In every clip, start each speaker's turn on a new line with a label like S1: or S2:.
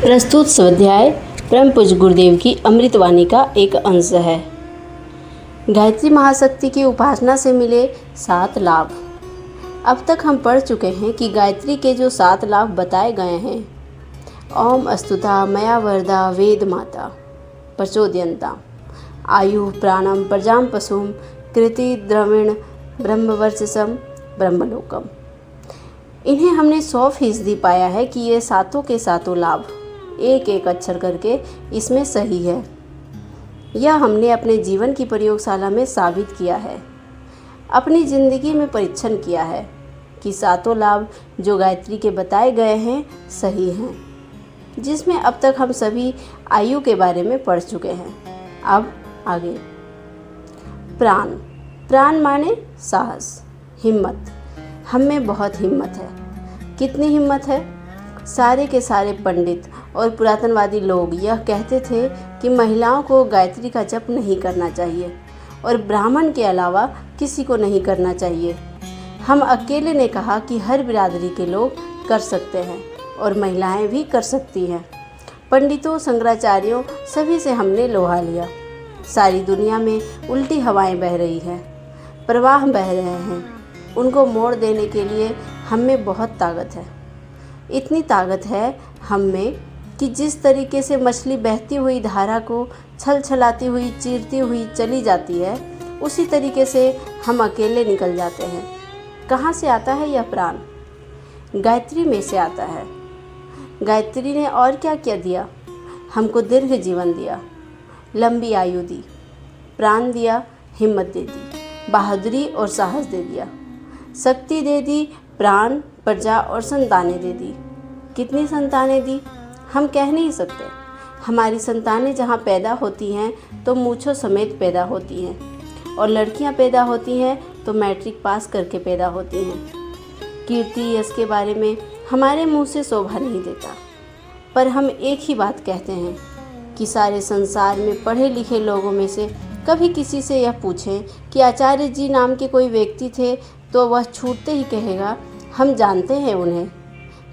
S1: प्रस्तुत स्वाध्याय परम पूज्य गुरुदेव की अमृतवाणी का एक अंश है। गायत्री महाशक्ति की उपासना से मिले 7 लाभ। अब तक हम पढ़ चुके हैं कि गायत्री के जो 7 लाभ बताए गए हैं, ओम अस्तुता मया वरदा वेद माता प्रचोदयंता आयु प्राणम प्रजाम पशुम कृति द्रविण ब्रह्मवर्चसम ब्रह्मलोकम। इन्हें हमने 100% पाया है कि ये सातों के सातों लाभ एक एक अक्षर करके इसमें सही है। यह हमने अपने जीवन की प्रयोगशाला में साबित किया है, अपनी ज़िंदगी में परीक्षण किया है कि सातों लाभ जो गायत्री के बताए गए हैं सही हैं, जिसमें अब तक हम सभी आयु के बारे में पढ़ चुके हैं। अब आगे प्राण। प्राण माने साहस, हिम्मत। हम में बहुत हिम्मत है। कितनी हिम्मत है? सारे के सारे पंडित और पुरातनवादी लोग यह कहते थे कि महिलाओं को गायत्री का जप नहीं करना चाहिए और ब्राह्मण के अलावा किसी को नहीं करना चाहिए। हम अकेले ने कहा कि हर बिरादरी के लोग कर सकते हैं और महिलाएं भी कर सकती हैं। पंडितों, शंकराचार्यों सभी से हमने लोहा लिया। सारी दुनिया में उल्टी हवाएं बह रही हैं, प्रवाह बह रहे हैं। उनको मोड़ देने के लिए हम में बहुत ताकत है। इतनी ताकत है हम में कि जिस तरीके से मछली बहती हुई धारा को छल छलाती हुई चीरती हुई चली जाती है, उसी तरीके से हम अकेले निकल जाते हैं। कहाँ से आता है यह प्राण? गायत्री में से आता है। गायत्री ने और क्या क्या दिया? हमको दीर्घ जीवन दिया, लंबी आयु दी, प्राण दिया, हिम्मत दे दी, बहादुरी और साहस दे दिया, शक्ति दे दी, प्राण, प्रजा और संतानें दे दी। कितनी संतानें दी हम कह नहीं सकते। हमारी संतानें जहाँ पैदा होती हैं तो मूँछों समेत पैदा होती हैं, और लड़कियाँ पैदा होती हैं तो मैट्रिक पास करके पैदा होती हैं। कीर्ति यश के बारे में हमारे मुँह से शोभा नहीं देता, पर हम एक ही बात कहते हैं कि सारे संसार में पढ़े लिखे लोगों में से कभी किसी से यह पूछें कि आचार्य जी नाम के कोई व्यक्ति थे, तो वह छूटते ही कहेगा हम जानते हैं उन्हें।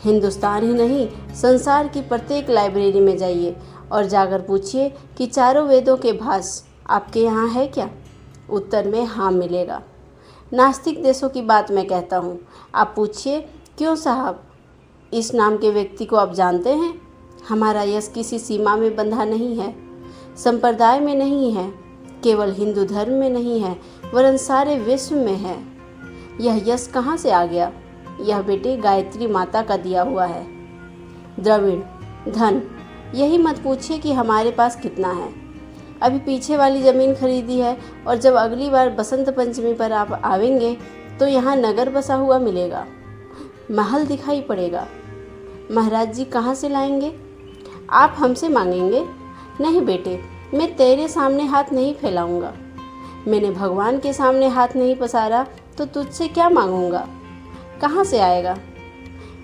S1: हिंदुस्तान ही नहीं, संसार की प्रत्येक लाइब्रेरी में जाइए और जाकर पूछिए कि चारों वेदों के भाष्य आपके यहाँ है क्या? उत्तर में हाँ मिलेगा। नास्तिक देशों की बात मैं कहता हूँ। आप पूछिए, क्यों साहब, इस नाम के व्यक्ति को आप जानते हैं? हमारा यश किसी सीमा में बंधा नहीं है, संप्रदाय में नहीं है, केवल हिंदू धर्म में नहीं है, वरन सारे विश्व में है। यह यश कहाँ से आ गया? यह बेटे गायत्री माता का दिया हुआ है। द्रविड़, धन, यही मत पूछिए कि हमारे पास कितना है। अभी पीछे वाली ज़मीन खरीदी है, और जब अगली बार बसंत पंचमी पर आप आवेंगे तो यहाँ नगर बसा हुआ मिलेगा, महल दिखाई पड़ेगा। महाराज जी कहाँ से लाएंगे? आप हमसे मांगेंगे? नहीं बेटे, मैं तेरे सामने हाथ नहीं फैलाऊंगा। मैंने भगवान के सामने हाथ नहीं पसारा तो तुझसे क्या मांगूंगा? कहाँ से आएगा?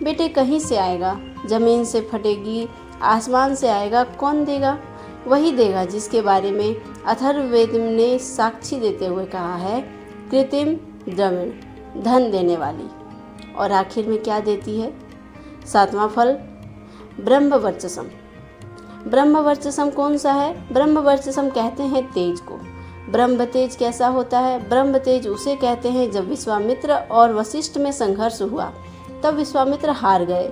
S1: बेटे कहीं से आएगा। ज़मीन से फटेगी, आसमान से आएगा, कौन देगा? वही देगा जिसके बारे में अथर्ववेद ने साक्षी देते हुए कहा है, कृत्रिम द्रविण, धन देने वाली। और आखिर में क्या देती है? 7वां फल, ब्रह्मवर्चसम। ब्रह्मवर्चसम कौन सा है? ब्रह्मवर्चसम कहते हैं तेज को। ब्रह्म तेज कैसा होता है? ब्रह्म तेज उसे कहते हैं जब विश्वामित्र और वशिष्ठ में संघर्ष हुआ, तब विश्वामित्र हार गए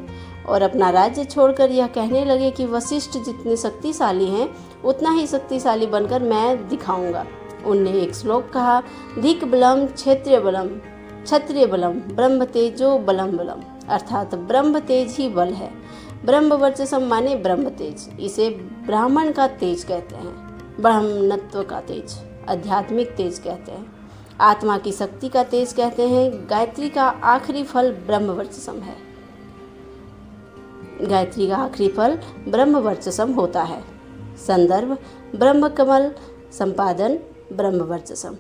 S1: और अपना राज्य छोड़कर यह कहने लगे कि वशिष्ठ जितने शक्तिशाली हैं उतना ही शक्तिशाली बनकर मैं दिखाऊंगा। उनने एक श्लोक कहा, धिक बलम क्षत्रिय बलम, क्षत्रिय बलम ब्रह्म तेजो बलम बलम, अर्थात ब्रह्म तेज ही बल है। ब्रह्मवर्चसम माने ब्रह्म तेज। इसे ब्राह्मण का तेज कहते हैं, ब्राह्मणत्व का तेज, आध्यात्मिक तेज कहते हैं, आत्मा की शक्ति का तेज कहते हैं। गायत्री का आखिरी फल ब्रह्मवर्चसम है। गायत्री का आखिरी फल ब्रह्मवर्चसम होता है। संदर्भ ब्रह्मकमल, संपादन ब्रह्मवर्चसम।